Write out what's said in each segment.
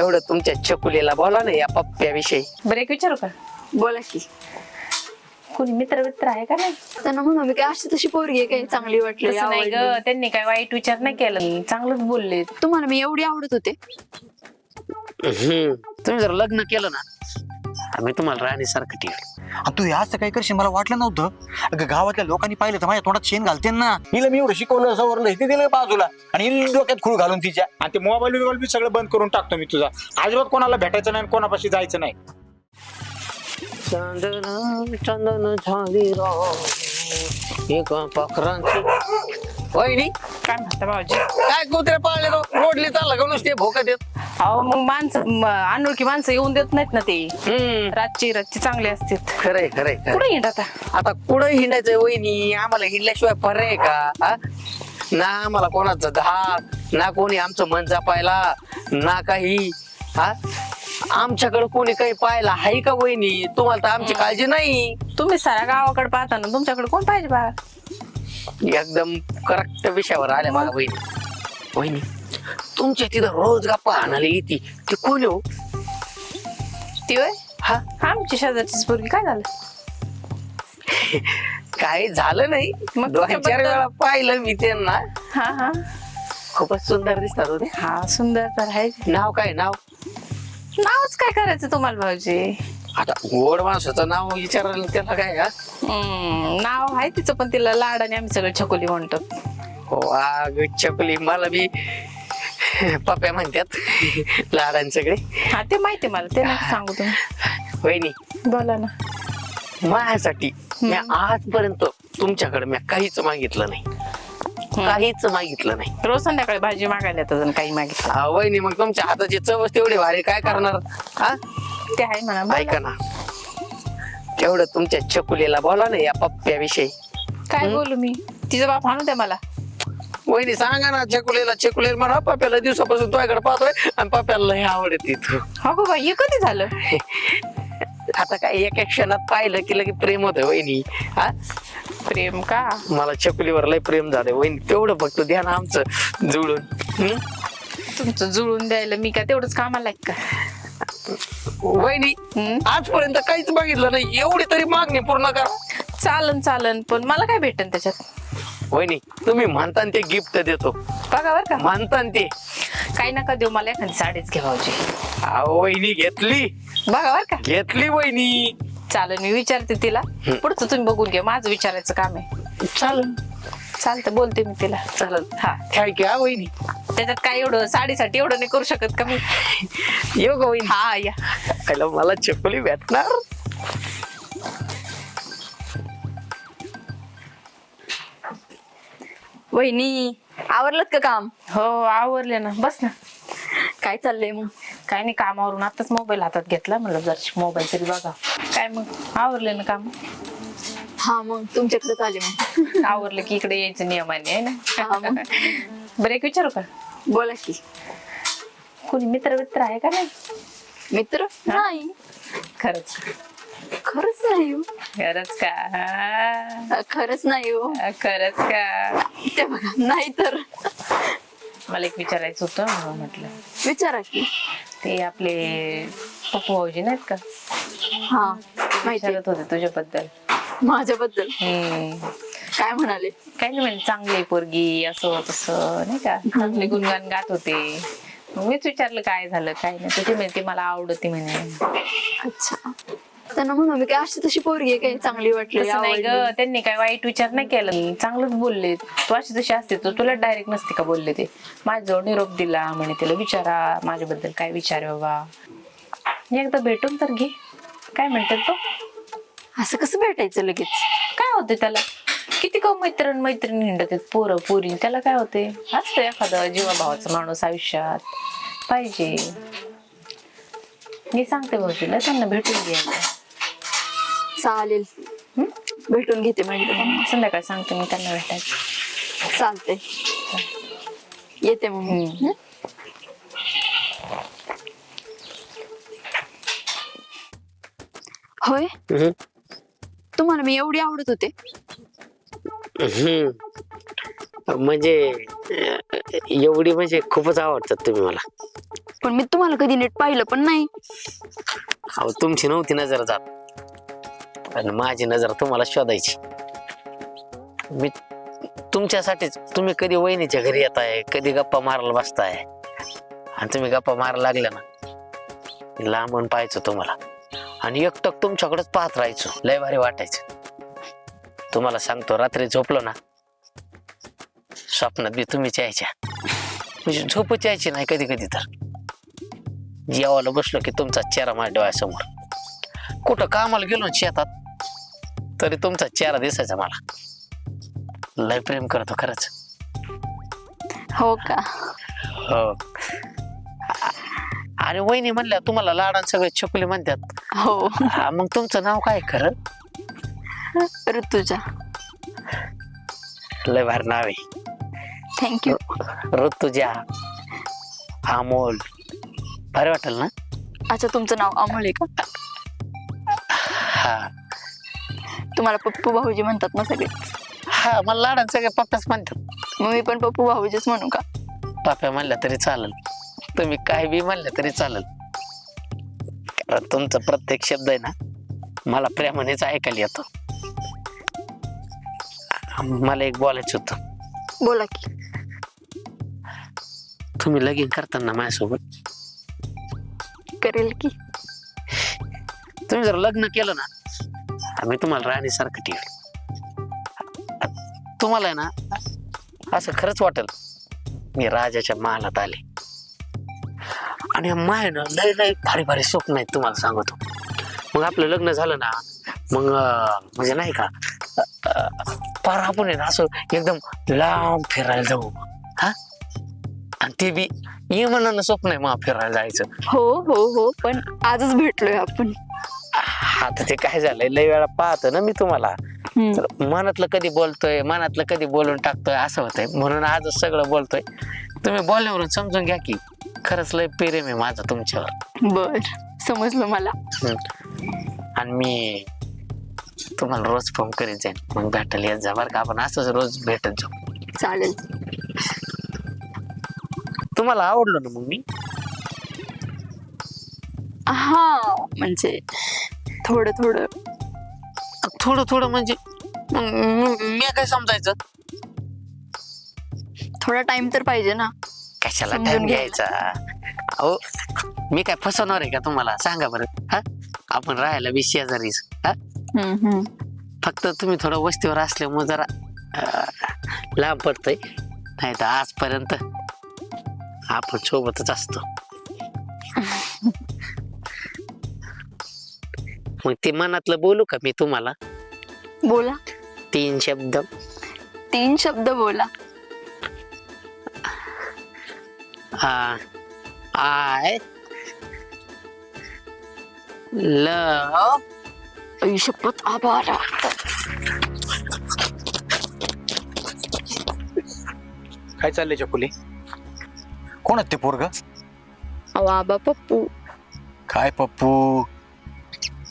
तेवढं तुमच्या चकुलीला बोला ना या पप्प्याविषयी. बरं एक विचारू का? बोला की. कोणी मित्र आहे का नाही? त्यांना म्हणून मी काय अशी तशी पोरगी आहे काय चांगली वाटली तसं नाही ग, आवडली. त्यांनी काय वाईट विचार नाही केलं, चांगलंच बोलले. तुम्हाला मी एवढी आवडत होते. तुम्ही जर लग्न केलं ना आम्ही तुम्हाला राणीसारखं ठेवलं. तू असं काही करशील मला वाटलं नव्हतं. अगं गावातल्या लोकांनी पाहिलं तर माझ्या तोंडात शेण घालते ना. हिला मी एवढं शिकवलं सवरलं ते दिलं बाजूला आणि हिला डोक्यात खूळ घालून तिच्या. आणि ते मोबाईल बी सगळं बंद करून टाकतो मी तुझा. अजिबात कोणाला भेटायचं नाही, कोणापाशी जायचं नाही. चंदन चंदन झाली एका पाखरांची. वहिनी काय म्हणता भाऊजी? काय कुत्रे पाळले रोडली चालला का नुसते भोकत येत. अहो मग माणसं अनोळखी माणसं येऊन देत नाहीत ना ते. रातची चांगले असतात. खरंय खरंय खरंय. कुठे येत आता? आता कुठं हिंडायचंय वहिनी? आम्हाला हिंडल्याशिवाय पर्याय आहे का? हा? ना आम्हाला कोणाचं धाक, ना कोणी आमचं मन जपायला, ना काही. हा आमच्याकडे कोणी काही पाहिला हाय का वहिनी? तुम्हाला तर आमची काळजी नाही. तुम्ही साऱ्या गावाकडे पाहता ना, तुमच्याकडे कोण पाहिजे बा? एकदम करेक्ट विषयावर आल्या बघा वहिनी. वहिनी तुमच्या तिथं रोज गप्पा हाणायला येते ते कोण हो? ती होय? हा आमची शेजारचीच पोरगी. काय झालं? काय झालं नाही, मग दोन चार त्याच्याबद्दल- वेळा पाहिलं मी त्यांना. हा हा खूपच सुंदर दिसतात होते. हा सुंदर तर आहे. नाव काय? नाव नावच काय करायचं तुम्हाला भाऊजी? आता गोड माणसाचं नाव विचारायला त्याला काय? हा नाव आहे तिचं, पण तिला लाडाने आम्ही सगळं छकुली म्हणतो. हो चकली मला बी पप्प्या म्हणतात लहान सगळे. हा ते माहिती मला, ते नका सांगू तुम्ही. वहिनी बोला ना. माझ्यासाठी मी आजपर्यंत तुमच्याकडे मी काहीच मागितलं नाही, काहीच मागितलं नाही. रोज संध्याकाळी भाजी मागायला येतात आणि काही मागितलं. हा, वहिनी मग तुमच्या हाताची चवच तेवढी भारी, काय करणार? हा ते आहे म्हणा. बोला. ऐका ना, तेवढं तुमच्या चकुलीला बोला ना या पप्प्याविषयी. काय बोलू मी? तिचा बाप आणू द्या मला. वहिनी सांगा ना चकुलीला. चकुलीला म्हणा पप्प्याला दिवसापासून तुझ्याकडे पाहतोय आणि पप्प्याला लय आवडते तू. हो गो बाई, हे कधी झालं? आता काय एका क्षणात पाहिलं की लगे प्रेम होतं वहिनी. हा प्रेम का? मला चकुलीवर लय प्रेम झालं वहिनी. तेवढं फक्त द्या ना आमचं जुळून. तुमचं जुळून द्यायला मी काय तेवढंच कामाला आहे का? वहिनी आजपर्यंत काहीच मागितलं नाही, एवढी तरी मागणी पूर्ण करा. चालन पण मला काय भेटेल त्याच्यात? वहिनी तुम्ही म्हणता ते गिफ्ट देतो, बघा बर का. म्हणता ते. काही नका देऊ, मला एखादी साडीच घे भाऊजी. वहिनी घेतली बघा बर का. घेतली वहिनी. चालेल, मी विचारते तिला. पुढचं तुम्ही बघून घ्या, माझं विचारायचं काम आहे. चालतं, बोलते मी तिला. चालेल. हा काय घ्या वहिनी. त्याच्यात काय एवढं साडीसाठी एवढं नाही करू शकत का मी? येऊ का वहिनी? हा या. पहिला मला चकुली भेटणार. वहिनी आवरलं का काम? हो आवरले ना, बस ना. काय चाललंय मग? काय नाही, कामावरून आताच मोबाईल हातात घेतला, म्हणलं जर मोबाईल तरी बघा. काय मग आवरले ना काम? हा मग तुमच्याकडे आले मग. आवरलं की इकडे यायचं नियमाने आहे हा ना. मग. बरं एक विचारू का? बोला की. कोणी मित्र आहे का नाही? मित्र नाही. खरंच? खरंच नाही हो. खरंच का? खरंच नाही हो. खरंच का? ते बघा, नाही तर. मला एक विचारायचं होतं म्हणून म्हटलं. विचारा की. ते आपले पप्पू भाऊजी नाहीत का? हा माहिती विचारत होते तुझ्याबद्दल. माझ्याबद्दल काय म्हणाले? काय नाही म्हणजे चांगली पोरगी असं तसं नाही का, चांगले गुणगान गात होते. मग मीच विचारलं काय झालं काय नाही, तर ती म्हणते मला आवडते म्हणे. अच्छा, त्यांना म्हणून मी काय अशी तशी पोरगी आहे काय चांगली वाटली तसं नाही ग, आवडली. त्यांनी काय वाईट विचार नाही केलं, चांगलंच बोलले. तू अशी तशी असते तर तुला डायरेक्ट नसते का बोलले ते? माझ्याजवळ निरोप दिला म्हणे, तिला विचारा माझ्याबद्दल काय विचार बाबा, एकदा भेटून तर घे. काय म्हणतात तो? असं कसं भेटायचं लगेच? काय होते त्याला? किती का मैत्रीण हिंडत पोरं पोरी, त्याला काय होते? असतं एखादं जीवाभावाचा माणूस आयुष्यात पाहिजे. मी सांगते भाऊजीला त्यांना भेटून घ्यायला. चालेल, भेटून घेते म्हणजे. संध्याकाळी सांगते मी त्यांना भेटायचं. चालते, येते मग मी. होय, तुम्हाला मी एवढी आवडत होते? म्हणजे एवढी म्हणजे खूपच आवडतात तुम्ही मला. पण मी तुम्हाला कधी नीट पाहिलं पण नाही. अहो तुमची नव्हती नजर जात आणि माझी नजर तुम्हाला शोधायची. मी तुमच्यासाठीच, तुम्ही कधी वहिनीच्या घरी येताय, कधी गप्पा मारायला बसताय, आणि तुम्ही गप्पा मारायला लागल्या ना लांबून पाहायचो तुम्हाला आणि एकटक तुमच्याकडेच पाहत राहायचो. लय भारी वाटायचं. तुम्हाला सांगतो, रात्री झोपलो ना स्वप्नात बी तुम्हीच यायच्या, म्हणजे झोपच यायची नाही कधी कधी. तर जेवायला बसलो की तुमचा चेहरा माझ्या डोळ्यासमोर. कुठं कामाला गेलो ना शेतात तरी तुमचा चेहरा दिसायचा मला. लय प्रेम करतो खरंच. हो का? हो. अरे वहिनी म्हणल्या तुम्हाला लाडान सगळे छकुली म्हणतात. हो. मग तुमचं नाव काय खरं? ऋतुजा. लय भारी नाव आहे. थँक्यू. ऋतुजा, अमोल, भारी वाटेल ना? अच्छा, तुमचं नाव अमोल आहे का? हा तुम्हाला पप्पू भाऊजी म्हणतात ना सगळे? हा, मला लाडान सगळे पप्पाच म्हणतात. मग मी पण पप्पू भाऊजीच म्हणू का? पाप्या म्हणल्या तरी चालेल, तुम्ही काय बी म्हणलं तरी चालेल. कारण तुमचा प्रत्येक शब्द आहे ना मला प्रेमानेच ऐकायला येतो. मला एक बोलायचं होतं. बोला की. तुम्ही लगीन करताना माझ्यासोबत करेल की. तुम्ही जर लग्न केलं ना मी तुम्हाला राणीसारखं ठेवेल. तुम्हाला आहे ना असं खरंच वाटेल मी राजाच्या महालात आले. आणि माय ना लय लय भारी भारी स्वप्न आहेत तुम्हाला सांगतो. मग आपलं लग्न झालं ना मग म्हणजे नाही का पार आपण आहे ना असं एकदम लांब फिरायला जाऊ. हा, आणि ते बी ये मनानं स्वप्न आहे मग फिरायला जायचं. हो हो हो, पण आजच भेटलोय आपण. आता ते काय झालंय, लय वेळा पाहतो ना मी तुम्हाला, हम्म. तर मनातलं कधी बोलतोय, मनातलं कधी बोलून टाकतोय असं होतंय. म्हणून आजच सगळं बोलतोय. तुम्ही बोलण्यावरून समजून घ्या की खरंच लय प्रेम आहे माझं तुमच्यावर. बर, समजलं मला. आणि मी तुम्हाला रोज फोन करीत जाईन. मग भेटायला येत जा बरं का. आपण असंच रोज भेटत जाऊ. चालेल. तुम्हाला आवडलं ना मग मी? हा, म्हणजे थोडं थोडं. थोडं थोडं म्हणजे मी काय समजायचं? थोडा टाइम तर पाहिजे ना. कशाला समजून टाइम घ्यायला. घ्यायचा? अहो मी काय फसवणार आहे का तुम्हाला? सांगा बरं. हा, आपण राहायला बी शेजारीच. हा, फक्त तुम्ही थोडं वस्तीवर असल्यामुळे जरा लांब पडतंय. नाही तर आजपर्यंत आपण सोबतच असतो. मग ते मनातलं बोलू का मी तुम्हाला? बोला. 3 शब्द. 3 शब्द बोला. I love. शपथ, आभार. काय चाललंय चकुली? कोण आहेत ते पोरग? आबा पप्पू. काय पप्पू,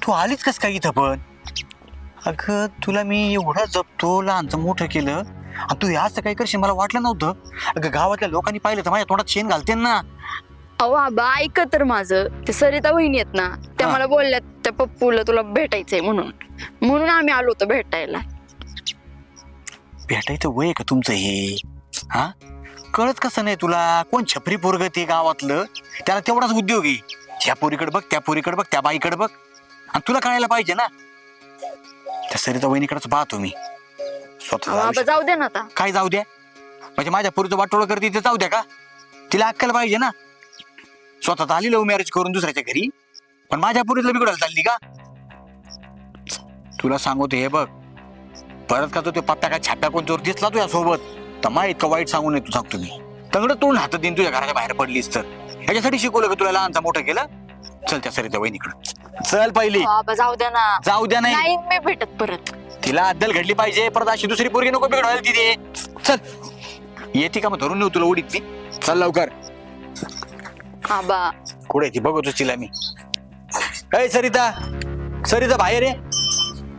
तू आलीच कस काय इथं? पण अगं तुला मी एवढं जपतो, लहानचं मोठं केलं, आणि तू असं काय करशील मला वाटलं नव्हतं. अगं गावातल्या लोकांनी पाहिलं तर माझ्या तोंडात शेण घालते ना. अहो आबा, ऐक तर माझं. ते सरिता वहिनी आहेत ना, त्या हा. मला बोलल्यात त्या पप्पूला तुला भेटायचंय म्हणून आम्ही आलो होतो भेटायला. भेटायचं वय का तुमचं हे? हा, कळत कसं नाही तुला? कोण छपरी पोरग ते गावातलं, त्याला तेवढाच उद्योग आहे. ह्या पोरीकडे बघ, त्या पोरीकडे बघ, त्या बाईकडे बघ, आणि तुला कळायला पाहिजे ना. त्या सरिता वहिनीकडेच पाहतो मी स्वतः. आबा जाऊ दे ना आता. काय जाऊ द्या? म्हणजे माझ्या पोरीचं वाटोळं करते ते जाऊ द्या का? तिला अक्कल पाहिजे ना. स्वतः आली लव्ह मॅरेज करून दुसऱ्याच्या घरी, पण माझ्या पोरीला बिघडायला चालली का? तुला सांगतो हे बघ, परत का तो पप्प्या काय छाप्या कोण चोर दिसला तुझ्या सोबत तर मा इतकं वाईट सांगू नये. तू सांगतो मी तंगड तोडून हातात देईन तुझ्या घराच्या बाहेर पडलीस तर. ह्याच्यासाठी शिकवलं का तुला लहानचा मोठं केलं? चल त्या सरिता वहिनीकडे चल पहिली. आबा जाऊ द्या ना. जाऊ द्या नाही, नाही मी भेटत परत. तिला अद्दल घडली पाहिजे. परत अशी दुसरी पोरगी नको बिघडवायला तिथे. चल, येते का मग धरून नेऊ तुला उडीत ती? चल लवकर. आबा कुठे ती बघतो तिला मी. अय सरिता, सरिता बाहेर आहे.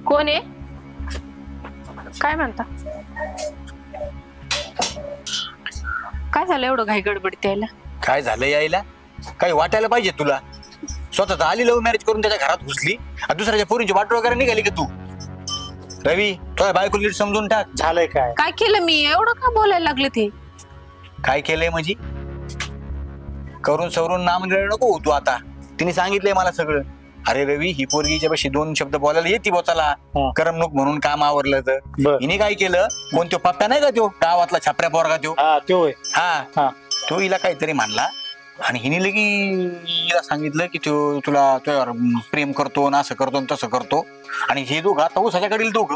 कोण आहे? काय म्हणता? काय झालं एवढं घाई गडबडीत यायला? काय झालं यायला? काही वाटायला पाहिजे तुला. स्वतः आली लव्ह मॅरेज करून त्याच्या घरात घुसली आणि दुसऱ्याच्या पोरींची वाट वगैरे निघाली का तू? रवी तुझ्या बायको नीट समजून टाक. झालंय काय? काय केलं मी एवढं का बोलायला लागले ते? काय केलंय म्हणजे? करून सवरून नाम नको तू आता. तिने सांगितलंय मला सगळं. अरे रवी ही पोरगीच्या पाशी 2 शब्द बोलायला येते बोचाला. हा. करमणूक म्हणून काम आवरलं तर बर. हिने काय केलं, कोण तो पप्पा नाही का तो गावातला छापऱ्या पोरगा तो, हा तो होय. हा हा तो हिला काहीतरी म्हणला आणि हिने लगी हिला सांगितलं की तो तुला तुझ्यावर प्रेम करतो आणि असं करतो आणि तसं करतो. आणि हे दोघं आता ऊसाच्याकडील दोघं.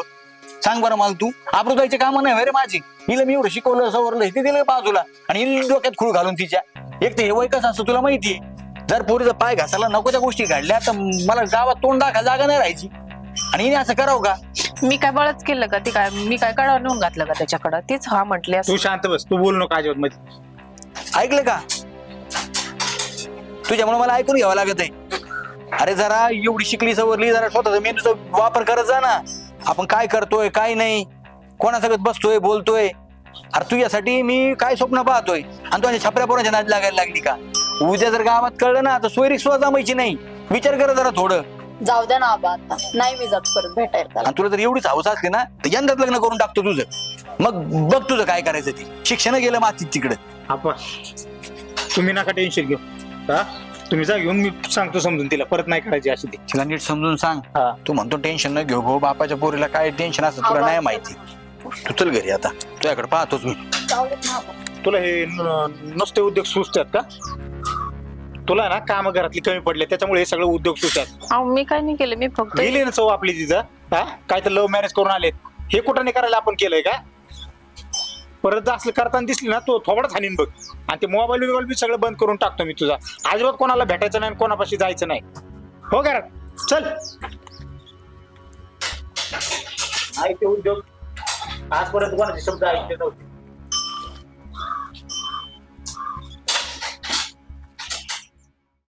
सांग बरं मला तू, आपलं जायचे काम नाही रे माझी. हिला मी एवढं शिकवलं सवरलं ते दिलं बाजूला आणि हिला डोक्यात खूळ घालून तिच्या. एक तर हे वय कसं असतं तुला माहितीये. जर पोरीचा पाय घासायला नको त्या गोष्टी घडल्या तर मला गावात तोंड दाखा जागा नाही राहायची. आणि हिने असं करावं का? मी काय बळच केलं का? ती काय मी काय कळा नेऊन घातलं का त्याच्याकडं? तीच हा म्हटली तू शांत बस, तू बोल नको अजिबात मध्ये. ऐकलं का? तुझ्यामुळे मला ऐकून घ्यावं लागत आहे. अरे जरा एवढी शिकली सवरली, जरा स्वतःचा मेंदूचा वापर करत जा ना. आपण काय करतोय काय नाही, कोणासोबत बसतोय बोलतोय. अरे तुझ्यासाठी मी काय स्वप्न पाहतोय आणि तुझ्या छपऱ्या पोराच्या नाद लागायला लागली का? उद्या जर गावात कळलं ना तर सोयरीक सुद्धा जमायची नाही. विचार कर जरा थोडं. जाऊ दे ना आबा, आता नाही मी जात परत भेटायला त्याला. आणि तुला जर एवढीच हौस असली ना तर यंदाच लग्न करून टाकतो तुझं. मग बघ तुझं काय करायचं ते. शिक्षण गेलं मातीत तिकडे. आपण तुम्ही नका टेन्शन घेऊ. हा तुम्ही जा घेऊन, मी सांगतो समजून तिला परत नाही करायची अशी ती. तिला नीट समजून सांग. हा तू म्हणतो टेन्शन न घेऊ भाऊ, बापाच्या पोरीला काय टेन्शन असतं तुला नाही माहिती. तू चल घरी आता, तुझ्याकडे पाहतोच मी. जाऊ देत ना आबा. तुला हे नुसते उद्योग सुचतात का? तुला ना काम घरातली कमी पडले त्याच्यामुळे हे सगळे उद्योग सुचतात. अहो मी काय नाही केलं, मी फक्त गेली ना चव आपली तिथं. हा काय तर लव्ह मॅरेज करून आलेत. हे कुठं नाही करायला आपण केलंय का? परत असलं करताना दिसली ना तो थोडाच हानीन बघ. आणि ते मोबाईल बी सगळं बंद करून टाकतो मी तुझा. अजिबात कोणाला भेटायचं नाही, कोणापाशी जायचं नाही. हो घरात चल. ऐकते उद्योग आजपर्यंत कोणाचे शब्द ऐकले नव्हते.